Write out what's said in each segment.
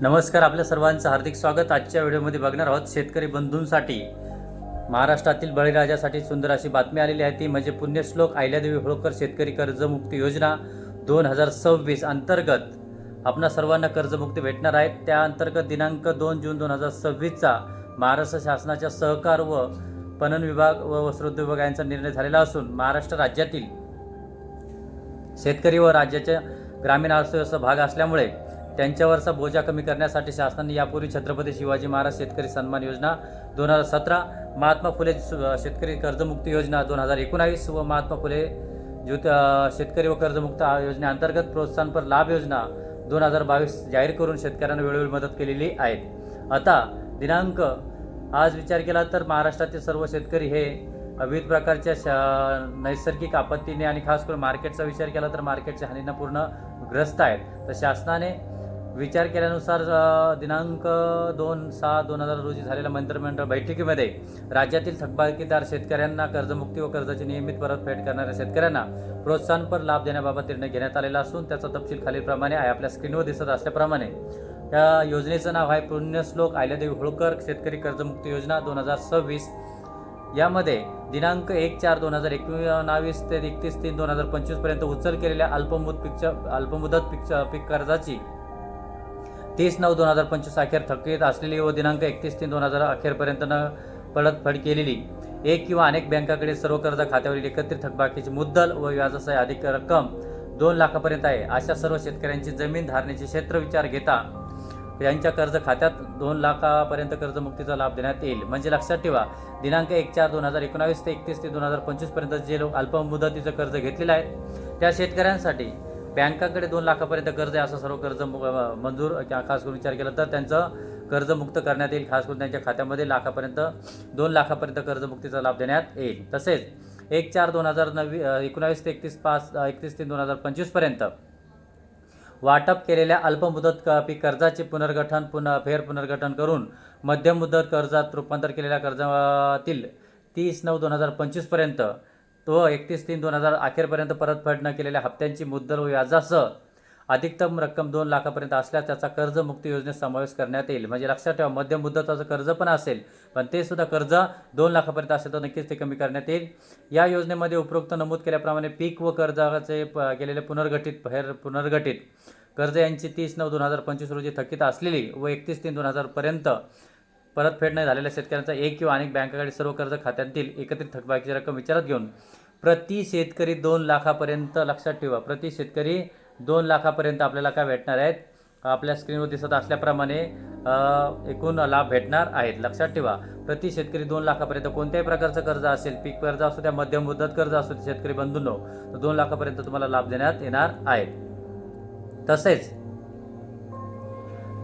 नमस्कार, आपल्या सर्वांचं हार्दिक स्वागत. आजच्या व्हिडिओमध्ये बघणार आहोत शेतकरी बंधूंसाठी महाराष्ट्रातील बळीराजासाठी सुंदर अशी बातमी आलेली आहे. ती म्हणजे पुण्यश्लोक अहिल्यादेवी होळकर शेतकरी कर्जमुक्ती योजना 2026 अंतर्गत आपणा सर्वांना कर्जमुक्ती भेटणार आहे. त्या अंतर्गत दिनांक 2 जून 2026चा महाराष्ट्र शासनाच्या सहकार व पणन विभाग व वस्त्रोद्योग विभाग यांचा निर्णय झालेला असून महाराष्ट्र राज्यातील शेतकरी व राज्याच्या ग्रामीण अर्थव्यवस्था भाग असल्यामुळे त्यांच्यावरचा बोजा कमी करण्यासाठी शासनाने यापूर्वी छत्रपती शिवाजी महाराज शेतकरी सन्मान योजना 2017, महात्मा फुले शेतकरी कर्जमुक्ती योजना 2019 व महात्मा फुले शेतकरी व कर्जमुक्त योजनेअंतर्गत प्रोत्साहनपर लाभ योजना 2022 जाहीर करून शेतकऱ्यांना वेळोवेळी मदत केलेली आहे. आता दिनांक आज विचार केला तर महाराष्ट्रातील सर्व शेतकरी हे विविध प्रकारच्या नैसर्गिक आपत्तीने आणि खास करून मार्केटचा विचार केला तर मार्केटच्या हानींना पूर्ण ग्रस्त आहेत. तर शासनाने विचार केल्यानुसार दिनांक 2/6/2000 रोजी झालेल्या मंत्रिमंडळ बैठकीमध्ये राज्यातील थकबाकीदार शेतकऱ्यांना कर्जमुक्ती व कर्जाची नियमित परतफेड करणाऱ्या शेतकऱ्यांना प्रोत्साहनपर लाभ देण्याबाबत निर्णय घेण्यात आलेला असून त्याचा तपशील खालीलप्रमाणे आहे. आपल्या स्क्रीनवर दिसत असल्याप्रमाणे या योजनेचं नाव आहे पुण्यश्लोक अहिल्यादेवी होळकर शेतकरी कर्जमुक्ती योजना 2026. यामध्ये दिनांक 1/4/2019 ते 31/3/2025 पर्यंत उचल केलेल्या अल्पमुदत पीक कर्जाची 30/9/2025 अखेर थकीत असलेली व दिनांक 31/3/2000 अखेरपर्यंत न परतफेड केलेली एक किंवा अनेक बँकाकडे सर्व कर्ज खात्यावरील एकत्रित थकबाकीची मुद्दल व व्याजासह अधिक रक्कम 2 लाखापर्यंत आहे. अशा सर्व शेतकऱ्यांची जमीन धारणेचे क्षेत्र विचार घेता यांच्या कर्ज खात्यात 2 लाखापर्यंत कर्जमुक्तीचा लाभ देण्यात येईल. म्हणजे लक्षात ठेवा, दिनांक 1/4/2019 ते 31/3/2025 पर्यंत जे लोक अल्पमुदतीचं कर्ज घेतलेलं आहे त्या शेतकऱ्यांसाठी बँकाकडे 2 लाखापर्यंत कर्ज आहे. असं सर्व कर्ज मंजूर खास करून विचार केला तर त्यांचं कर्जमुक्त करण्यात येईल. खास करून त्यांच्या खात्यामध्ये 2 लाखापर्यंत कर्जमुक्तीचा लाभ देण्यात येईल. तसेच 1/4/2019 ते 31/3/2025 पर्यंत वाटप केलेल्या अल्पमुदत पीक कर्जाचे पुनर्गठन करून मध्यम मुदत कर्जात रूपांतर केलेल्या कर्जातील 30/9/2025 पर्यंत तो 31/3/2000 अखेरपर्यंत परतफेड न केलेल्या हप्त्यांची मुद्दल व व्याजासह अधिकतम रक्कम 2 लाखापर्यंत असल्यास त्याचा कर्जमुक्ती योजनेत समावेश करण्यात येईल. म्हणजे लक्षात ठेवा, मध्यम मुदताचं कर्ज पण असेल पण ते सुद्धा कर्ज 2 लाखापर्यंत असेल तर नक्कीच ते कमी करण्यात येईल. या योजनेमध्ये उपरोक्त नमूद केल्याप्रमाणे पीक व कर्जाचे केलेले पुनर्गठित कर्ज यांची 30/9/2025 रोजी थकीत असलेली व 31/3/2000 पर्यंत परतफेड न झालेल्या शेतकऱ्यांचा एक किंवा अनेक बँकाकडे सर्व कर्ज खात्यांतील एकत्रित थकबाकीची रक्कम विचारात घेऊन प्रति शेतकरी 2 लाखापर्यंत, लक्षात ठेवा, प्रति शेतकरी 2 लाखापर्यंत आपल्याला काय भेटणार आहेत, आपल्या स्क्रीनवर दिसत असल्याप्रमाणे एकूण लाभ भेटणार आहेत. लक्षात ठेवा, प्रति शेतकरी 2 लाखापर्यंत कोणत्याही प्रकारचं कर्ज असेल, पीक कर्ज असू द्या, मध्यम मुदत कर्ज असू द्या, शेतकरी बंधूंनो, तर 2 लाखापर्यंत तुम्हाला लाभ देण्यात येणार आहेत. तसेच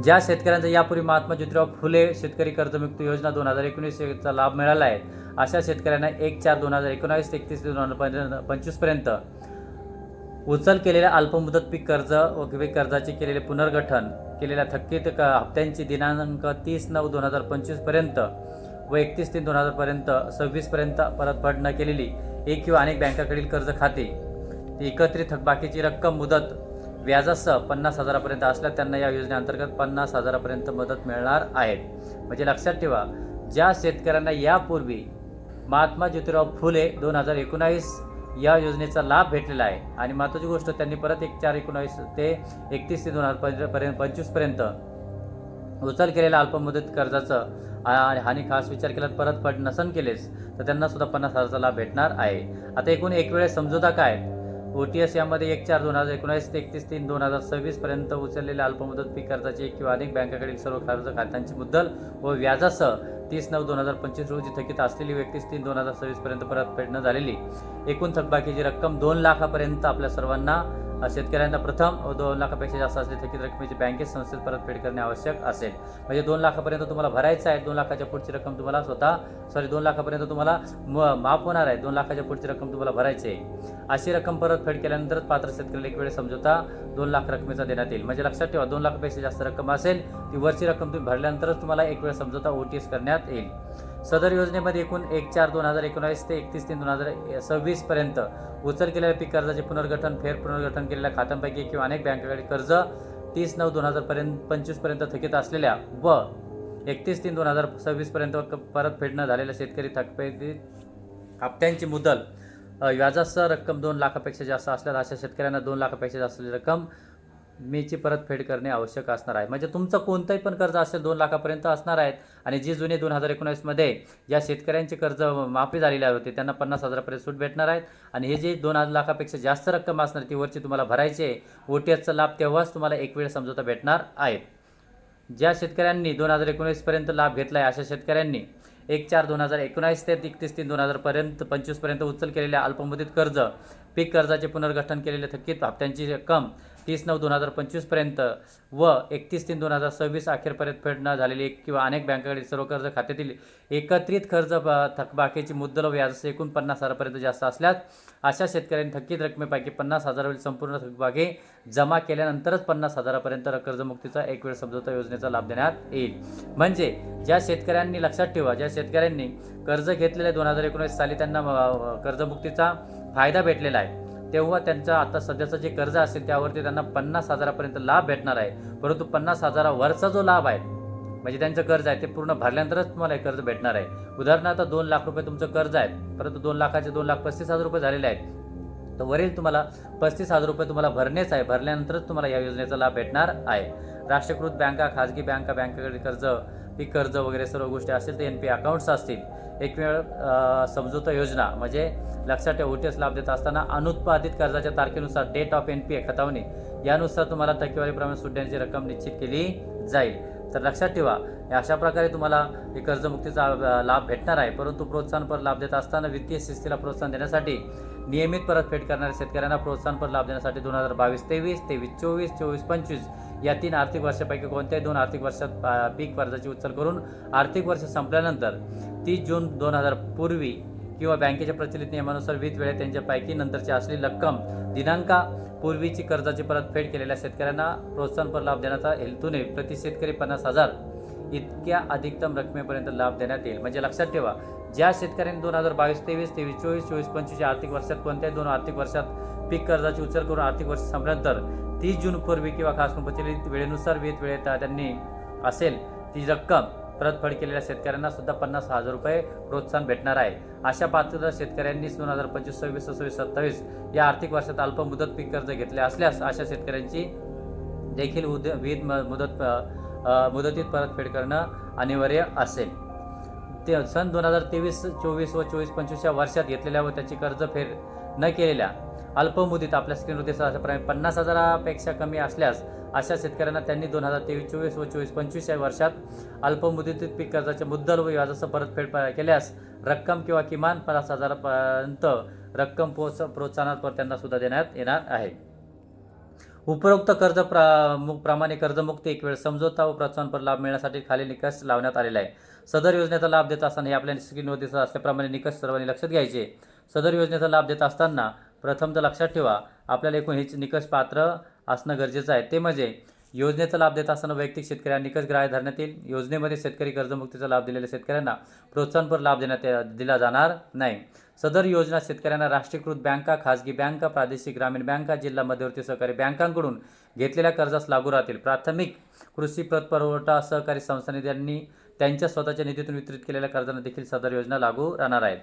ज्या शेतकऱ्यांचा यापूर्वी महात्मा ज्योतिराव फुले शेतकरी कर्जमुक्ती योजना 2019 चा लाभ मिळाला आहे अशा शेतकऱ्यांना 1/4/2019 ते 31/3/2025 पर्यंत उचल केलेल्या अल्पमुदत पीक कर्ज व पीक कर्जाचे केलेले पुनर्गठन केलेल्या थकीत हप्त्यांची दिनांक 30/9/2025 पर्यंत व 31/3/2000 पर्यंत 26 पर्यंत परतफेड न केलेली एक किंवा अनेक बँकाकडील कर्ज खाते एकत्रित थकबाकीची रक्कम मुदत व्याजासह 50,000 पर्यंत असल्यास त्यांना या योजनेअंतर्गत 50,000 पर्यंत मदत मिळणार आहे. म्हणजे लक्षात ठेवा, ज्या शेतकऱ्यांना यापूर्वी महात्मा ज्योतिराव फुले 2019 या योजनेचा लाभ भेटलेला आहे आणि महत्त्वाची गोष्ट, त्यांनी परत 1/4/19 ते 31/3/2025 पर्यंत उचल केलेल्या अल्पमुदत कर्जाचं आणि खास विचार केला परतफेड नसन केलेस तर त्यांना सुद्धा 50,000चा लाभ भेटणार आहे. आता एकूण एक वेळेस समजूता काय, OTS यामध्ये 1/4/2019 ते 31/3/2026 पर्यंत उचललेल्या अल्पमुदत पीक कर्जाची एक किंवा अनेक बँकाकडील सर्व कर्ज खात्यांची मुद्दल व व्याजासह 30/9/2025 रोजी थकीत असलेली व 31/3/2026 पर्यंत परतफेड न झालेली एकूण थकबाकीची रक्कम 2 लाखापर्यंत आपल्या सर्वांना शेतकऱ्यांना प्रथम 2 लाखापेक्षा जास्त असलेली थकीत रकमेची बँकेत संस्थेत परतफेड करणे आवश्यक असेल. म्हणजे 2 लाखापर्यंत तुम्हाला भरायचं आहे. 2 लाखाच्या पुढची रक्कम तुम्हाला 2 लाखापर्यंत तुम्हाला माफ होणार आहे. 2 लाखाच्या पुढची रक्कम तुम्हाला भरायची आहे. अशी रक्कम परतफेड केल्यानंतरच पात्र शेतकऱ्याला एक वेळेस समजोता 2 लाख रकमेचा देण्यात येईल. म्हणजे लक्षात ठेवा, 2 लाखापेक्षा जास्त रक्कम असेल ती वरची रक्कम तुम्ही भरल्यानंतरच तुम्हाला एक वेळेस समजोता OTS करण्यात येईल. सदर योजनेमध्ये एकूण 1/4/2019 ते 31/3/2026 पर्यंत उचल केलेल्या पीक कर्जाचे पुनर्गठन पुनर्गठन केलेल्या खात्यांपैकी किंवा अनेक बँकेकडे कर्ज 30/9/2025 पर्यंत थकीत असलेल्या व 31/3/2026 पर्यंत परतफेड न झालेल्या शेतकरी थकबाकी हप्त्यांची मुदल व्याजासह रक्कम 2 लाखापेक्षा जास्त असल्यास अशा शेतकऱ्यांना 2 लाखापेक्षा जास्त रक्कम मीची परतफेड करणे आवश्यक असणार आहे. म्हणजे तुमचं कोणतंही पण कर्ज असेल 2 लाखापर्यंत असणार आहेत आणि जी जुने 2019मध्ये ज्या शेतकऱ्यांचे कर्ज माफी झालेले होते त्यांना 50,000पर्यंत सूट भेटणार आहेत आणि हे जे 2 लाखापेक्षा जास्त रक्कम असणार ती वरची तुम्हाला भरायची आहे. OTSचा लाभ तेव्हाच तुम्हाला एक वेळ समझोता भेटणार आहे. ज्या शेतकऱ्यांनी 2019 पर्यंत लाभ घेतला आहे अशा शेतकऱ्यांनी 1/4/2019 ते 31/3/2025 पर्यंत उचल केलेल्या अल्पमुदत कर्ज पीक कर्जाचे पुनर्गठन केलेले थकीत हप्त्यांची रक्कम 30/9/2025 पर्यंत व 31/3/2026 अखेरपर्यंत फेड न झालेली किंवा अनेक बँकांकडील सर्व कर्ज खात्यातील एकत्रित कर्ज थकबाकीची मुद्दल व व्याज एकूण 50,000पर्यंत जास्त असल्यास अशा शेतकऱ्यांनी थकीत रकमेपैकी 50,000वरील संपूर्ण थकबाकी जमा केल्यानंतरच 50,000पर्यंत कर्जमुक्तीचा एक वेळ समझोता योजनेचा लाभ देण्यात येईल. म्हणजे ज्या शेतकऱ्यांनी लक्षात ठेवा, ज्या शेतकऱ्यांनी कर्ज घेतलेले 2019 साली त्यांना कर्जमुक्तीचा फायदा भेटलेला आहे तेव्हा त्यांचा आता सध्याचं जे कर्ज असेल त्यावरती त्यांना 50,000पर्यंत लाभ भेटणार आहे. परंतु 50,000वरचा जो लाभ आहे म्हणजे त्यांचं कर्ज आहे ते पूर्ण भरल्यानंतरच तुम्हाला हे कर्ज भेटणार आहे. उदाहरणार्थ 2 लाख रुपये तुमचं कर्ज आहे परंतु 2 लाखाचे 2,35,000 रुपये झालेले आहेत तर वरील तुम्हाला 35,000 रुपये तुम्हाला भरणेच आहे. भरल्यानंतरच तुम्हाला या योजनेचा लाभ भेटणार आहे. राष्ट्रीयकृत बँका, खाजगी बँका, बँकेकडे कर्ज, पीक कर्ज वगैरे सर्व गोष्टी असतील तर NP अकाउंट्स असतील. एक वेळ समझोता योजना म्हणजे लक्षात ठेवा OTS लाभ देत असताना अनुत्पादित कर्जाच्या तारखेनुसार डेट ऑफ NPA खतावणी यानुसार तुम्हाला टक्केवारीप्रमाणे सूट देण्याची रक्कम निश्चित केली जाईल. तर लक्षात ठेवा अशा प्रकारे तुम्हाला हे कर्जमुक्तीचा लाभ भेटणार आहे. परंतु प्रोत्साहनपर लाभ देत असताना वित्तीय शिस्तीला प्रोत्साहन देण्यासाठी नियमित परतफेड करणाऱ्या शेतकऱ्यांना प्रोत्साहनपर लाभ देण्यासाठी 2022-23, 23-24, 24-25 या 3 आर्थिक वर्षापैकी कोणत्याही 2 आर्थिक वर्षात पीक कर्जाची उचल करून आर्थिक वर्ष संपल्यानंतर 30 जून 2000 पूर्वी किंवा बँकेच्या प्रचलित नियमानुसार विविध वेळेत त्यांच्यापैकी नंतरची असलेली रक्कम दिनांकापूर्वीची कर्जाची परतफेड केलेल्या शेतकऱ्यांना प्रोत्साहनपर लाभ देण्याचा हेतूने प्रति शेतकरी 50,000 इतक्या अधिकतम रकमेपर्यंत लाभ देण्यात येईल. म्हणजे लक्षात ठेवा ज्या शेतकऱ्यांनी 2022-23, 23-24, 24-25 या आर्थिक वर्षात कोणत्याही 2 आर्थिक वर्षात पीक कर्जाची उचल करून आर्थिक वर्ष संपल्यानंतर 30 जून पूर्वी किंवा खास प्रचलित वेळेनुसार विविध वेळेत त्यांनी असेल ती रक्कम परतफेड केलेल्या शेतकऱ्यांना सुद्धा 50,000 रुपये प्रोत्साहन भेटणार आहे. अशा पात्र शेतकऱ्यांनी 2025, 26, 27, 27 या आर्थिक वर्षात अल्पमुदत पीक कर्ज घेतले असल्यास अशा शेतकऱ्यांची देखील विविध मुदतीत परतफेड करणं अनिवार्य असेल. ते सन 2023-24 व 24-25 या वर्षात घेतलेल्या व त्याची कर्जफेड न केलेल्या अल्पमुदत आपल्या स्क्रीनवर दिसत असल्याप्रमाणे 50,000पेक्षा कमी असल्यास अशा शेतकऱ्यांना त्यांनी 2023-24 व 24-25 या वर्षात अल्पमुदतीत पीक कर्जाचे मुद्दल व व्याजासह परतफेड केल्यास रक्कम किंवा किमान 50,000पर्यंत रक्कम प्रोत्साहनात त्यांना सुद्धा देण्यात येणार आहे. उपरोक्त कर्ज प्रमाणे कर्जमुक्ती एक वेळ समझोता व प्रोत्साहनपर लाभ मिळण्यासाठी खाली निकष लावण्यात आलेला आहे. सदर योजनेचा लाभ देत असताना हे आपल्या स्क्रीनवर दिसत असल्याप्रमाणे निकष सर्वांनी लक्षात घ्यायचे. सदर योजनेचा लाभ देत असताना प्रथम तर लक्षात ठेवा आपल्याला एकूण हे निकष पात्र असणं गरजेचं आहे. ते म्हणजे योजनेचा लाभ देत असताना वैयक्तिक शेतकऱ्यांना निकष ग्राह्य धरण्यात येईल. योजनेमध्ये शेतकरी कर्जमुक्तीचा लाभ दिलेल्या शेतकऱ्यांना प्रोत्साहनपर लाभ दिला जाणार नाही. सदर योजना शेतकऱ्यांना राष्ट्रीयकृत बँका, खाजगी बँका, प्रादेशिक ग्रामीण बँका, जिल्हा मध्यवर्ती सहकारी बँकांकडून घेतलेल्या कर्जास लागू राहतील. प्राथमिक कृषी पतपुरवठा सहकारी संस्थांनी त्यांच्या स्वतःच्या निधीतून वितरित केलेल्या कर्जांना देखील सदर योजना लागू राहणार आहेत.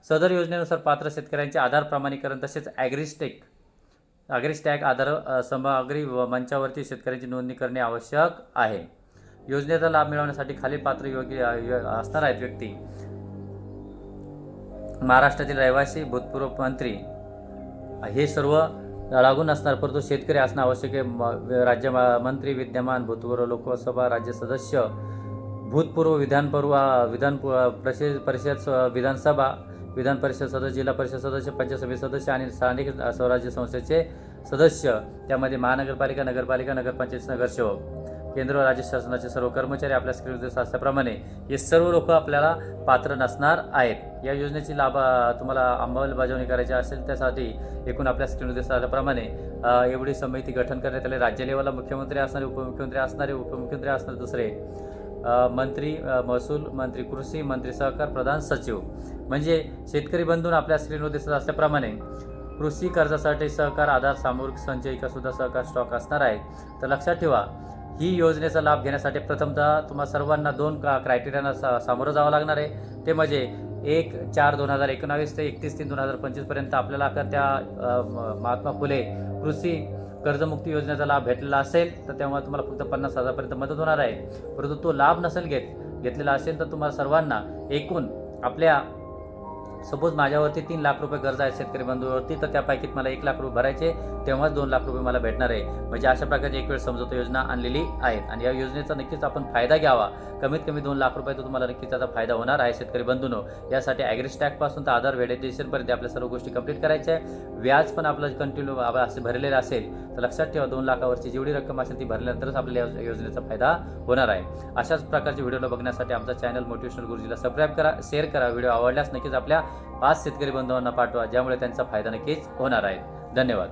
सदर योजनेनुसार पात्र शेतकऱ्यांचे आधार प्रमाणीकरण तसेच ॲग्रिस्टॅग आधार सामग्री मंचावरती शेतकऱ्यांची नोंदणी करणे आवश्यक आहे. योजनेचा लाभ मिळवण्यासाठी खालील पात्र योग्य असणार आहेत व्यक्ती: महाराष्ट्रातील रहिवासी, भूतपूर्व मंत्री हे सर्व लागू नसणार परंतु शेतकरी असणं आवश्यक आहे. राज्यमंत्री, विद्यमान भूतपूर्व लोकसभा राज्य सदस्य, भूतपूर्व विधान परिषद सदस्य, जिल्हा परिषद सदस्य, पंचायत समिती सदस्य आणि स्थानिक स्वराज्य संस्थेचे सदस्य, त्यामध्ये महानगरपालिका, नगरपालिका, नगरपंचायत, नगरसेवक, केंद्र व राज्य शासनाचे सर्व कर्मचारी आपल्या स्क्रीनवर असल्याप्रमाणे हे सर्व लोक आपल्याला पात्र नसणार आहेत. या योजनेची लाभ तुम्हाला अंमलबजावणी करायची असेल त्यासाठी एकूण आपल्या स्क्रीनवर असल्याप्रमाणे एवढी समिती गठन करण्यात आली. राज्य लेवलला मुख्यमंत्री असणारे, उपमुख्यमंत्री असणारे दुसरे मंत्री महसूल, मंत्री कृषी, मंत्री सहकार, प्रधान सचिव. म्हणजे शेतकरी बंधूंना आपल्या स्क्रीनवर दिसत असल्याप्रमाणे कृषी कर्जासाठी सहकार आधार सामूहिक संचयिका सुद्धा सहकार स्टॉक असणार आहे. तर लक्षात ठेवा, ही योजनेचा लाभ घेण्यासाठी प्रथमतः तुम्हा सर्वांना 2 क्रायटेरियांना सामोरं जावं लागणार आहे. ते म्हणजे 1/4/2019 ते 31/3/2025 पर्यंत आपल्याला त्या महात्मा फुले कृषी कर्जमुक्ती योजनेचा लाभ भेटलेला असेल तर तेव्हा तुम्हाला फक्त 50,000 पर्यंत मदत होणार आहे. परंतु तो लाभ नसेल घेतलेला असेल तर तुम्हाला सर्वांना एकूण आपल्या सपोज माझ्यावरती 3 लाख रुपये कर्ज आहे शेतकरी बंधूवरती, तर त्यापैकी मला 1 लाख रुपये भरायचे, तेव्हाच 2 लाख रुपये मला भेटणार आहे. म्हणजे अशा प्रकारची एक वेळ समझोता योजना आणलेली आहेत आणि या योजनेचा नक्कीच आपण फायदा घ्यावा. कमीत कमी 2 लाख रुपये तर तुम्हाला नक्कीच त्याचा फायदा होणार आहे शेतकरी बंधूंनो. यासाठी ॲग्रीस्टॅकपासून तर आधार व्हॅलिडेशनपर्यंत आपल्या सर्व गोष्टी कंप्लीट करायच्या आहे. व्याज पण आपलं कंटिन्यू असे भरलेलं असेल तर लक्षात ठेवा 2 लाखावरची जेवढी रक्कम असेल ती भरल्यानंतरच आपल्याला या योजनेचा फायदा होणार आहे. अशाच प्रकारचे व्हिडिओला बघण्यासाठी आमचा चॅनल मोटिवेशनल गुरुजीला सबस्क्राईब करा, शेअर करा. व्हिडिओ आवडल्यास नक्कीच आपल्या 5 शेतकरी बंधूंना पाठवा, ज्यामुळे त्यांचा फायदा नक्कीच होणार आहे. धन्यवाद.